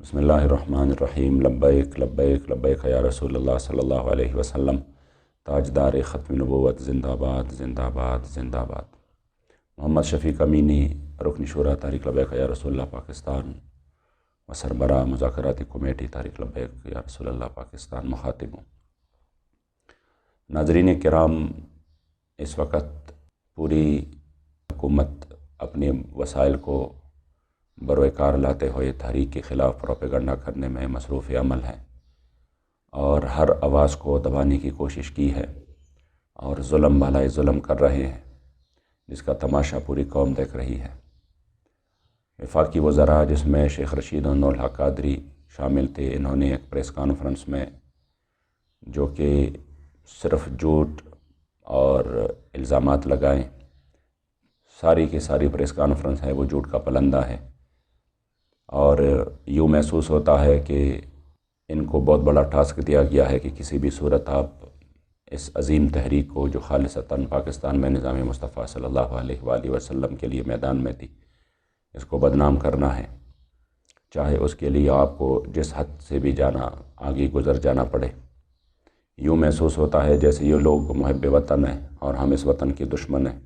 بسم اللہ الرحمن الرحیم لبیک لبیک لبیک یا رسول اللہ صلی اللہ علیہ وسلم۔ تاجدار ختم نبوت زندہ باد زندہ باد زندہ باد۔ محمد شفیق امینی، رکن شورا تحریک لبیک یا رسول اللہ پاکستان و سربراہ مذاکراتی کمیٹی تحریک لبیک یا رسول اللہ پاکستان، مخاطب ہوں۔ ناظرین کرام، اس وقت پوری حکومت اپنے وسائل کو بروئے کار لاتے ہوئے تحریک کے خلاف پروپیگنڈا کرنے میں مصروف عمل ہے اور ہر آواز کو دبانے کی کوشش کی ہے اور ظلم بالائے ظلم کر رہے ہیں، جس کا تماشا پوری قوم دیکھ رہی ہے۔ وفاقی وزراء، جس میں شیخ رشید و نور الحق قادری شامل تھے، انہوں نے ایک پریس کانفرنس میں، جو کہ صرف جھوٹ اور الزامات لگائیں، ساری کی ساری پریس کانفرنس ہے وہ جھوٹ کا پلندہ ہے، اور یوں محسوس ہوتا ہے کہ ان کو بہت بڑا ٹاسک دیا گیا ہے کہ کسی بھی صورت آپ اس عظیم تحریک کو، جو خالصتاً پاکستان میں نظام مصطفیٰ صلی اللہ علیہ وآلہ وسلم کے لیے میدان میں تھی، اس کو بدنام کرنا ہے، چاہے اس کے لیے آپ کو جس حد سے بھی آگے گزر جانا پڑے۔ یوں محسوس ہوتا ہے جیسے یہ لوگ محب وطن ہیں اور ہم اس وطن کے دشمن ہیں۔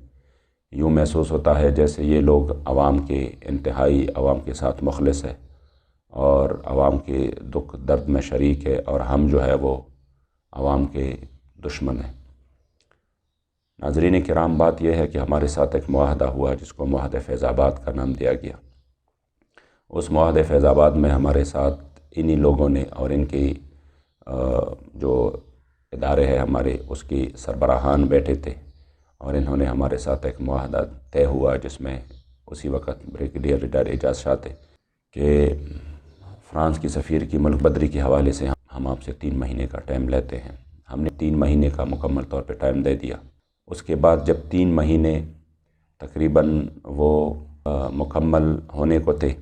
یوں محسوس ہوتا ہے جیسے یہ لوگ عوام کے انتہائی عوام کے ساتھ مخلص ہے اور عوام کے دکھ درد میں شریک ہے، اور ہم جو ہے وہ عوام کے دشمن ہیں۔ ناظرین کرام، بات یہ ہے کہ ہمارے ساتھ ایک معاہدہ ہوا جس کو معاہدہ فیض آباد کا نام دیا گیا۔ اس معاہدہ فیض آباد میں ہمارے ساتھ انہی لوگوں نے، اور ان کی جو ادارے ہیں ہمارے، اس کی سربراہان بیٹھے تھے، اور انہوں نے ہمارے ساتھ ایک معاہدہ طے ہوا، جس میں اسی وقت بریگیڈیئر ریٹائر اعجاز شاہ تھے کہ فرانس کی سفیر کی ملک بدری کے حوالے سے ہم آپ سے 3 مہینے کا ٹائم لیتے ہیں۔ ہم نے 3 مہینے کا مکمل طور پہ ٹائم دے دیا۔ اس کے بعد جب 3 مہینے تقریباً وہ مکمل ہونے کو تھے،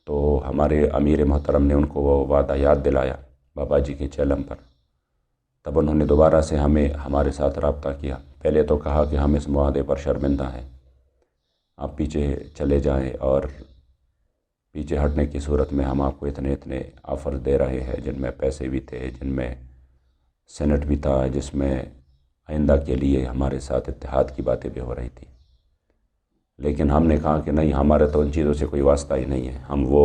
تو ہمارے امیر محترم نے ان کو وہ وعدہ یاد دلایا بابا جی کے چیلم پر۔ تب انہوں نے دوبارہ سے ہمارے ساتھ رابطہ کیا۔ پہلے تو کہا کہ ہم اس معاہدے پر شرمندہ ہیں، آپ پیچھے چلے جائیں، اور پیچھے ہٹنے کی صورت میں ہم آپ کو اتنے آفر دے رہے ہیں، جن میں پیسے بھی تھے، جن میں سینٹ بھی تھا، جس میں آئندہ کے لیے ہمارے ساتھ اتحاد کی باتیں بھی ہو رہی تھی۔ لیکن ہم نے کہا کہ نہیں، ہمارے تو ان چیزوں سے کوئی واسطہ ہی نہیں ہے، ہم وہ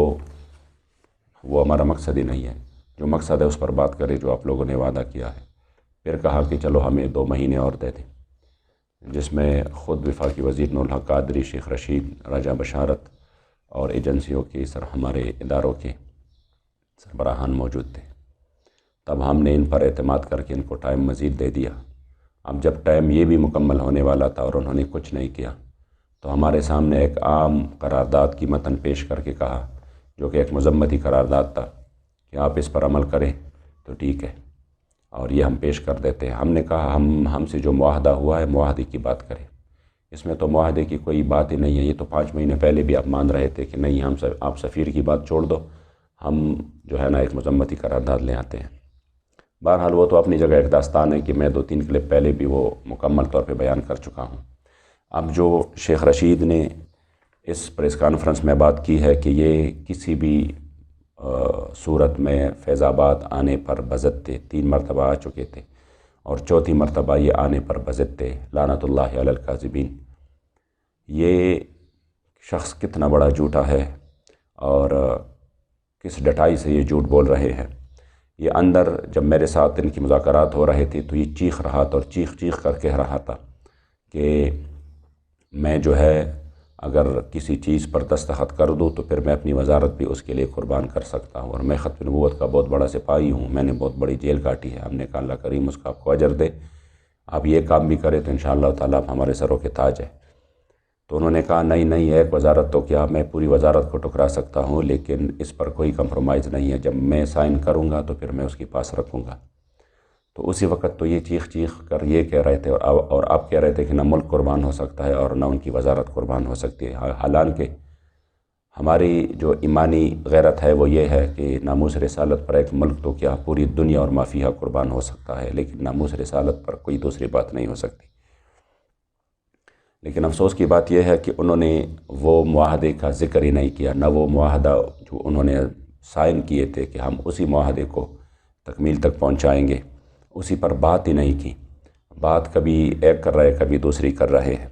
ہمارا مقصد ہی نہیں ہے۔ جو مقصد ہے اس پر بات کریں جو آپ لوگوں نے وعدہ کیا ہے۔ پھر کہا کہ چلو ہمیں 2 مہینے اور دے دیں، جس میں خود وفاقی وزیر نور الحق قادری، شیخ رشید، راجہ بشارت اور ایجنسیوں کی ہمارے اداروں کے سربراہان موجود تھے۔ تب ہم نے ان پر اعتماد کر کے ان کو ٹائم مزید دے دیا۔ اب جب ٹائم یہ بھی مکمل ہونے والا تھا اور انہوں نے کچھ نہیں کیا، تو ہمارے سامنے ایک عام قرارداد کی متن پیش کر کے کہا، جو کہ ایک مذمتی قرارداد تھا، کہ آپ اس پر عمل کریں تو ٹھیک ہے، اور یہ ہم پیش کر دیتے ہیں۔ ہم نے کہا ہم سے جو معاہدہ ہوا ہے، معاہدے کی بات کریں، اس میں تو معاہدے کی کوئی بات ہی نہیں ہے۔ یہ تو 5 مہینے پہلے بھی آپ مان رہے تھے کہ نہیں، آپ سفیر کی بات چھوڑ دو، ہم جو ہے نا ایک مذمتی قرارداد لے آتے ہیں۔ بہرحال وہ تو اپنی جگہ ایک داستان ہے کہ میں 2-3 کلپ پہلے بھی وہ مکمل طور پہ بیان کر چکا ہوں۔ اب جو شیخ رشید نے اس پریس کانفرنس میں بات کی ہے کہ یہ کسی بھی صورت میں فیض آباد آنے پر بضد تھے، 3 مرتبہ آ چکے تھے، اور 4تھی مرتبہ یہ آنے پر بضد تھے، لعنت اللہ علی الکاذبین۔ یہ شخص کتنا بڑا جھوٹا ہے اور کس ڈٹائی سے یہ جھوٹ بول رہے ہیں۔ یہ اندر جب میرے ساتھ ان کی مذاکرات ہو رہے تھے، تو یہ چیخ رہا تھا، اور چیخ چیخ کر کہہ رہا تھا کہ میں جو ہے اگر کسی چیز پر دستخط کر دوں تو پھر میں اپنی وزارت بھی اس کے لیے قربان کر سکتا ہوں، اور میں ختم نبوت کا بہت بڑا سپاہی ہوں، میں نے بہت بڑی جیل کاٹی ہے۔ ہم نے کہا اللہ کریم اس کا آپ کو اجر دے، آپ یہ کام بھی کریں تو انشاءاللہ تعالیٰ آپ ہمارے سروں کے تاج ہے۔ تو انہوں نے کہا نہیں، ایک وزارت تو کیا، میں پوری وزارت کو ٹکرا سکتا ہوں، لیکن اس پر کوئی کمپرومائز نہیں ہے، جب میں سائن کروں گا تو پھر میں اس کے پاس رکھوں گا۔ تو اسی وقت تو یہ چیخ چیخ کر یہ کہہ رہے تھے، اور آپ کہہ رہے تھے کہ نہ ملک قربان ہو سکتا ہے اور نہ ان کی وزارت قربان ہو سکتی ہے۔ حالانکہ ہماری جو ایمانی غیرت ہے وہ یہ ہے کہ ناموس رسالت پر ایک ملک تو کیا، پوری دنیا اور ما فیہا قربان ہو سکتا ہے، لیکن ناموس رسالت پر کوئی دوسری بات نہیں ہو سکتی۔ لیکن افسوس کی بات یہ ہے کہ انہوں نے وہ معاہدے کا ذکر ہی نہیں کیا، نہ وہ معاہدہ جو انہوں نے سائن کیے تھے کہ ہم اسی معاہدے کو تکمیل تک پہنچائیں گے، اسی پر بات ہی نہیں کی۔ بات کبھی ایک کر رہے کبھی دوسری کر رہے ہیں،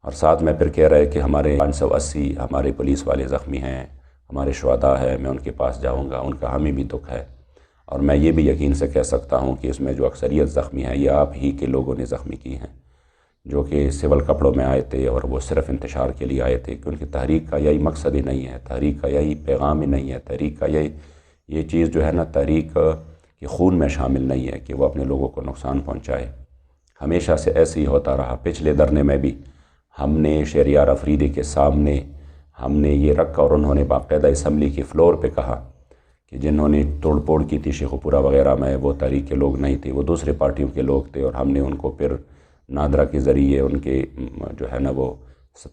اور ساتھ میں پھر کہہ رہے کہ ہمارے 580 ہمارے پولیس والے زخمی ہیں، ہمارے شہداء ہیں، میں ان کے پاس جاؤں گا، ان کا ہمیں بھی دکھ ہے۔ اور میں یہ بھی یقین سے کہہ سکتا ہوں کہ اس میں جو اکثریت زخمی ہیں یہ آپ ہی کے لوگوں نے زخمی کی ہیں، جو کہ سول کپڑوں میں آئے تھے اور وہ صرف انتشار کے لیے آئے تھے، کیونکہ تحریک کا یہی مقصد ہی نہیں ہے، تحریک کا یہی پیغام ہی نہیں ہے، تحریک کا یہ چیز جو ہے نا، تحریک کے خون میں شامل نہیں ہے کہ وہ اپنے لوگوں کو نقصان پہنچائے۔ ہمیشہ سے ایسے ہی ہوتا رہا۔ پچھلے دھرنے میں بھی ہم نے شہریار افریدی کے سامنے ہم نے یہ رکھا، اور انہوں نے باقاعدہ اسمبلی کی فلور پہ کہا کہ جنہوں نے توڑ پھوڑ کی تھی شیخو پورہ وغیرہ میں، وہ تحریک کے لوگ نہیں تھے، وہ دوسرے پارٹیوں کے لوگ تھے، اور ہم نے ان کو پھر نادرا کے ذریعے ان کے جو ہے نا وہ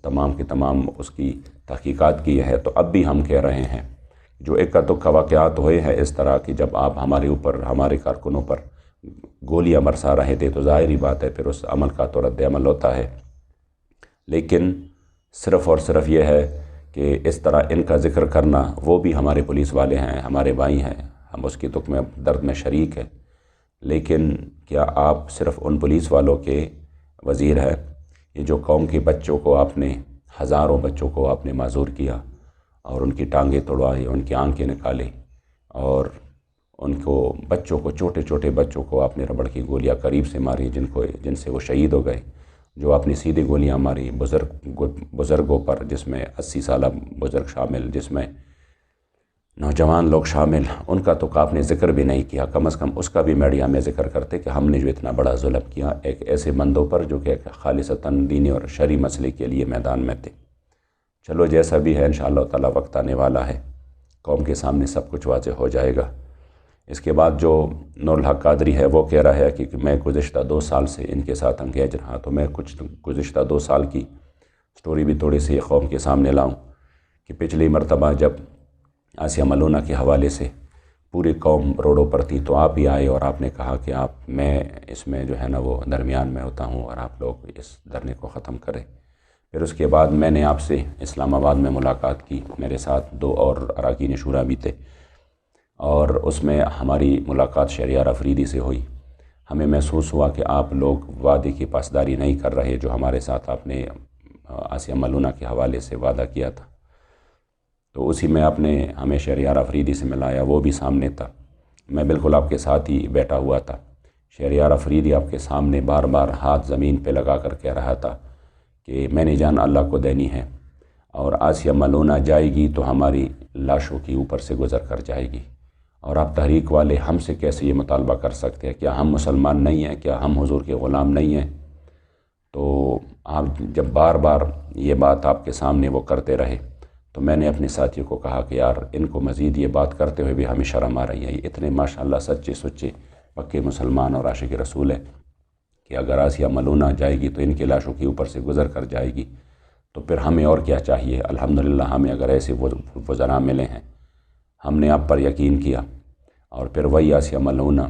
تمام کے تمام اس کی تحقیقات کی ہے۔ تو اب بھی ہم کہہ رہے ہیں، جو اکا دکا واقعات ہوئے ہیں اس طرح کہ جب آپ ہمارے اوپر، ہمارے کارکنوں پر گولیاں برسا رہے تھے، تو ظاہری بات ہے پھر اس عمل کا تو رد عمل ہوتا ہے، لیکن صرف اور صرف یہ ہے کہ اس طرح ان کا ذکر کرنا، وہ بھی ہمارے پولیس والے ہیں، ہمارے بھائی ہیں، ہم اس کی دکھ میں درد میں شریک ہیں، لیکن کیا آپ صرف ان پولیس والوں کے وزیر ہیں؟ یہ جو قوم کے بچوں کو آپ نے، ہزاروں بچوں کو آپ نے معذور کیا اور ان کی ٹانگیں توڑوائی، ان کی آنکھیں نکالے، اور ان کو بچوں کو، چھوٹے چھوٹے بچوں کو آپ نے ربڑ کی گولیاں قریب سے ماری، جن سے وہ شہید ہو گئے، جو آپ نے سیدھی گولیاں ماری بزرگوں پر، جس میں 80 سالہ بزرگ شامل، جس میں نوجوان لوگ شامل، ان کا تو آپ نے ذکر بھی نہیں کیا۔ کم از کم اس کا بھی میڈیا میں ذکر کرتے کہ ہم نے جو اتنا بڑا ظلم کیا ایک ایسے بندوں پر جو کہ خالصتاً دینی اور شرعی مسئلے کے لیے میدان میں تھے۔ چلو جیسا بھی ہے، انشاءاللہ تعالی وقت آنے والا ہے، قوم کے سامنے سب کچھ واضح ہو جائے گا۔ اس کے بعد جو نور الحق قادری ہے وہ کہہ رہا ہے کہ میں گزشتہ 2 سال سے ان کے ساتھ انگیج رہا، تو میں کچھ گزشتہ 2 سال کی سٹوری بھی تھوڑی سی قوم کے سامنے لاؤں کہ پچھلی مرتبہ جب آسیہ ملونہ کے حوالے سے پوری قوم روڈوں پر تھی، تو آپ ہی آئے اور آپ نے کہا کہ میں اس میں جو ہے نا وہ درمیان میں ہوتا ہوں اور آپ لوگ اس دھرنے کو ختم کریں۔ پھر اس کے بعد میں نے آپ سے اسلام آباد میں ملاقات کی، میرے ساتھ 2 اور اراکین شورا بھی تھے، اور اس میں ہماری ملاقات شہریار افریدی سے ہوئی۔ ہمیں محسوس ہوا کہ آپ لوگ وعدے کی پاسداری نہیں کر رہے، جو ہمارے ساتھ آپ نے آسیہ ملونہ کے حوالے سے وعدہ کیا تھا۔ تو اسی میں آپ نے ہمیں شہریار افریدی سے ملایا، وہ بھی سامنے تھا، میں بالکل آپ کے ساتھ ہی بیٹھا ہوا تھا۔ شہریار افریدی آپ کے سامنے بار بار ہاتھ زمین پہ لگا کر کہہ رہا تھا کہ میں نے جان اللہ کو دینی ہے، اور آسیہ ملونہ جائے گی تو ہماری لاشوں کی اوپر سے گزر کر جائے گی، اور آپ تحریک والے ہم سے کیسے یہ مطالبہ کر سکتے ہیں؟ کیا ہم مسلمان نہیں ہیں؟ کیا ہم حضور کے غلام نہیں ہیں؟ تو آپ جب بار بار یہ بات آپ کے سامنے وہ کرتے رہے، تو میں نے اپنے ساتھیوں کو کہا کہ یار ان کو مزید یہ بات کرتے ہوئے بھی ہمیں شرم آ رہی ہے، یہ اتنے ماشاءاللہ سچے سچے پکے مسلمان اور عاشق رسول ہیں کہ اگر آسیہ ملونہ جائے گی تو ان کی لاشوں کے اوپر سے گزر کر جائے گی، تو پھر ہمیں اور کیا چاہیے؟ الحمدللہ ہمیں اگر ایسے وزراء ملے ہیں، ہم نے آپ پر یقین کیا، اور پھر وہی آسیہ ملونہ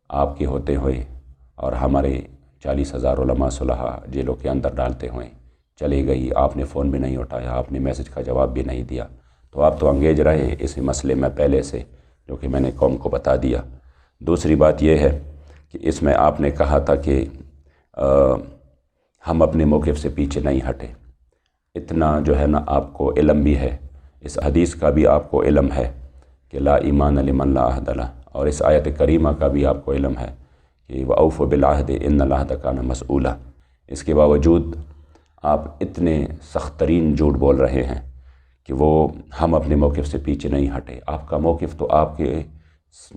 آپ کے ہوتے ہوئے اور ہمارے 40,000 علماء صلحاء جیلوں کے اندر ڈالتے ہوئے چلے گئی۔ آپ نے فون بھی نہیں اٹھایا، آپ نے میسج کا جواب بھی نہیں دیا، تو آپ تو انگیج رہے اسی مسئلے میں پہلے سے، جو کہ میں نے قوم کو بتا دیا۔ دوسری بات یہ ہے کہ اس میں آپ نے کہا تھا کہ ہم اپنے موقف سے پیچھے نہیں ہٹے۔ اتنا جو ہے نا آپ کو علم بھی ہے، اس حدیث کا بھی آپ کو علم ہے کہ لا ایمان لمن لا عہد لہ، اور اس آیت کریمہ کا بھی آپ کو علم ہے کہ وَأَوْفُوا بِالْعَهْدِ إِنَّ الْعَهْدَ كَانَ مَسْئُولًا۔ اس کے باوجود آپ اتنے سخت ترین جھوٹ بول رہے ہیں کہ وہ ہم اپنے موقف سے پیچھے نہیں ہٹے۔ آپ کا موقف تو آپ کے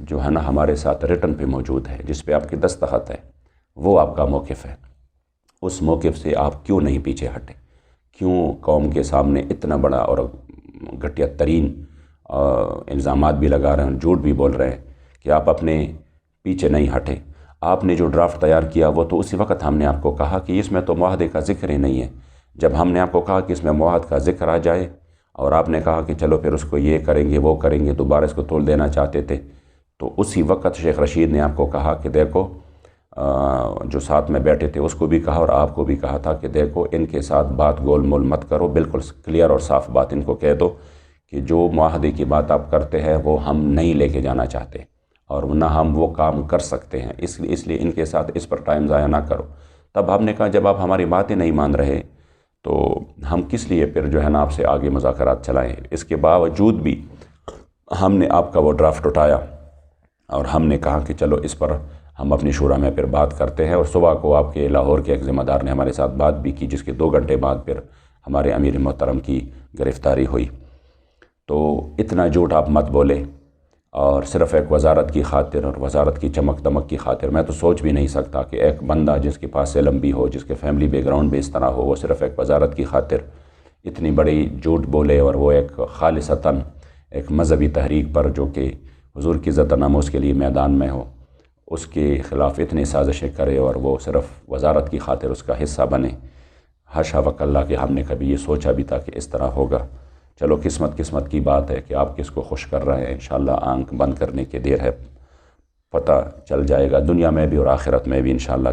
جو ہے نا ہمارے ساتھ ریٹن پہ موجود ہے، جس پہ آپ کی دستخط ہے، وہ آپ کا موقف ہے۔ اس موقف سے آپ کیوں نہیں پیچھے ہٹے؟ کیوں قوم کے سامنے اتنا بڑا اور گھٹیا ترین الزامات بھی لگا رہے ہیں، جھوٹ بھی بول رہے ہیں کہ آپ اپنے پیچھے نہیں ہٹے؟ آپ نے جو ڈرافٹ تیار کیا وہ تو اسی وقت ہم نے آپ کو کہا کہ اس میں تو معاہدے کا ذکر ہی نہیں ہے۔ جب ہم نے آپ کو کہا کہ اس میں معاہدے کا ذکر آ جائے، اور آپ نے کہا کہ چلو پھر اس کو یہ کریں گے وہ کریں گے، دوبارہ اس کو تول دینا چاہتے تھے، تو اسی وقت شیخ رشید نے آپ کو کہا کہ دیکھو، جو ساتھ میں بیٹھے تھے اس کو بھی کہا اور آپ کو بھی کہا تھا کہ دیکھو ان کے ساتھ بات گول مول مت کرو، بالکل کلیئر اور صاف بات ان کو کہہ دو کہ جو معاہدے کی بات آپ کرتے ہیں وہ ہم نہیں لے کے جانا چاہتے اور نہ ہم وہ کام کر سکتے ہیں، اس لیے ان کے ساتھ اس پر ٹائم ضائع نہ کرو۔ تب ہم نے کہا جب آپ ہماری باتیں نہیں مان رہے تو ہم کس لیے پھر جو ہے نا آپ سے آگے مذاکرات چلائیں۔ اس کے باوجود بھی ہم نے آپ کا وہ ڈرافٹ اٹھایا اور ہم نے کہا کہ چلو اس پر ہم اپنی شورا میں پھر بات کرتے ہیں، اور صبح کو آپ کے لاہور کے ایک ذمہ دار نے ہمارے ساتھ بات بھی کی، جس کے 2 گھنٹے بعد پھر ہمارے امیر محترم کی گرفتاری ہوئی۔ تو اتنا جھوٹ آپ مت بولے، اور صرف ایک وزارت کی خاطر اور وزارت کی چمک دمک کی خاطر میں تو سوچ بھی نہیں سکتا کہ ایک بندہ جس کے پاس علم بھی ہو، جس کے فیملی بیک گراؤنڈ بھی اس طرح ہو، وہ صرف ایک وزارت کی خاطر اتنی بڑی جھوٹ بولے، اور وہ ایک خالصتاً ایک مذہبی تحریک پر جو کہ حضور کی عزت و ناموس کے لیے میدان میں ہو، اس کے خلاف اتنی سازشیں کرے اور وہ صرف وزارت کی خاطر اس کا حصہ بنے۔ حاشا وکلا کہ ہم نے کبھی یہ سوچا بھی تھا کہ اس طرح ہوگا۔ چلو قسمت کی بات ہے کہ آپ کس کو خوش کر رہے ہیں، انشاءاللہ آنکھ بند کرنے کی دیر ہے، پتہ چل جائے گا دنیا میں بھی اور آخرت میں بھی انشاءاللہ۔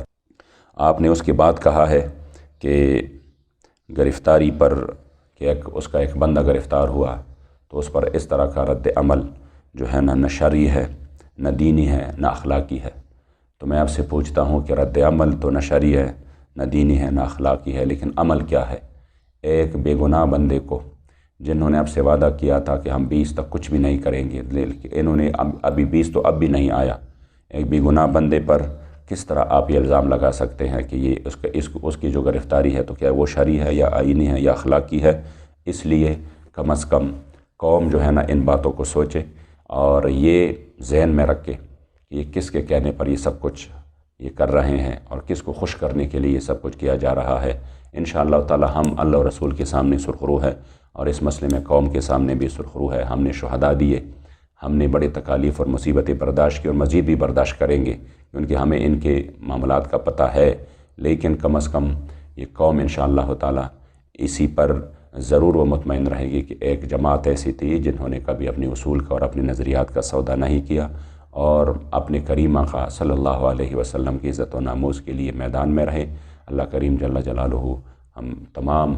آپ نے اس کے بعد کہا ہے کہ گرفتاری پر کہ اس کا ایک بندہ گرفتار ہوا تو اس پر اس طرح کا رد عمل جو ہے نہ شرعی ہے، نہ دینی ہے، نہ اخلاقی ہے۔ تو میں آپ سے پوچھتا ہوں کہ رد عمل تو نہ شرعی ہے، نہ دینی ہے، نہ اخلاقی ہے، لیکن عمل کیا ہے؟ ایک بے گناہ بندے کو جنہوں نے آپ سے وعدہ کیا تھا کہ ہم 20 تک کچھ بھی نہیں کریں گے، لیکن انہوں نے ابھی 20 تو اب بھی نہیں آیا، ایک بے گناہ بندے پر کس طرح آپ یہ الزام لگا سکتے ہیں کہ یہ اس کی جو گرفتاری ہے تو کیا وہ شرعی ہے یا آئینی ہے یا اخلاقی ہے؟ اس لیے کم از کم قوم جو ہے نا ان باتوں کو سوچے اور یہ ذہن میں رکھے کہ یہ کس کے کہنے پر یہ سب کچھ یہ کر رہے ہیں اور کس کو خوش کرنے کے لیے یہ سب کچھ کیا جا رہا ہے۔ انشاءاللہ تعالی ہم اللہ اور رسول کے سامنے سرخرو ہے، اور اس مسئلے میں قوم کے سامنے بھی سرخرو ہے۔ ہم نے شہداء دیے، ہم نے بڑے تکالیف اور مصیبتیں برداشت کی اور مزید بھی برداشت کریں گے، کیونکہ ہمیں ان کے معاملات کا پتہ ہے، لیکن کم از کم یہ قوم انشاءاللہ تعالی اسی پر ضرور وہ مطمئن رہے گی کہ ایک جماعت ایسی تھی جنہوں نے کبھی اپنی اصول کا اور اپنے نظریات کا سودا نہیں کیا، اور اپنے کریم آقا صلی اللہ علیہ وسلم کی عزت و ناموس کے لیے میدان میں رہے۔ اللہ کریم جل جلالہ ہم تمام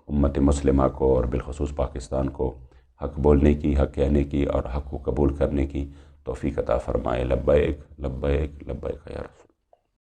امت مسلمہ کو اور بالخصوص پاکستان کو حق بولنے کی، حق کہنے کی اور حق کو قبول کرنے کی توفیق عطا فرمائے۔ لبیک لبیک لبیک یا رسول۔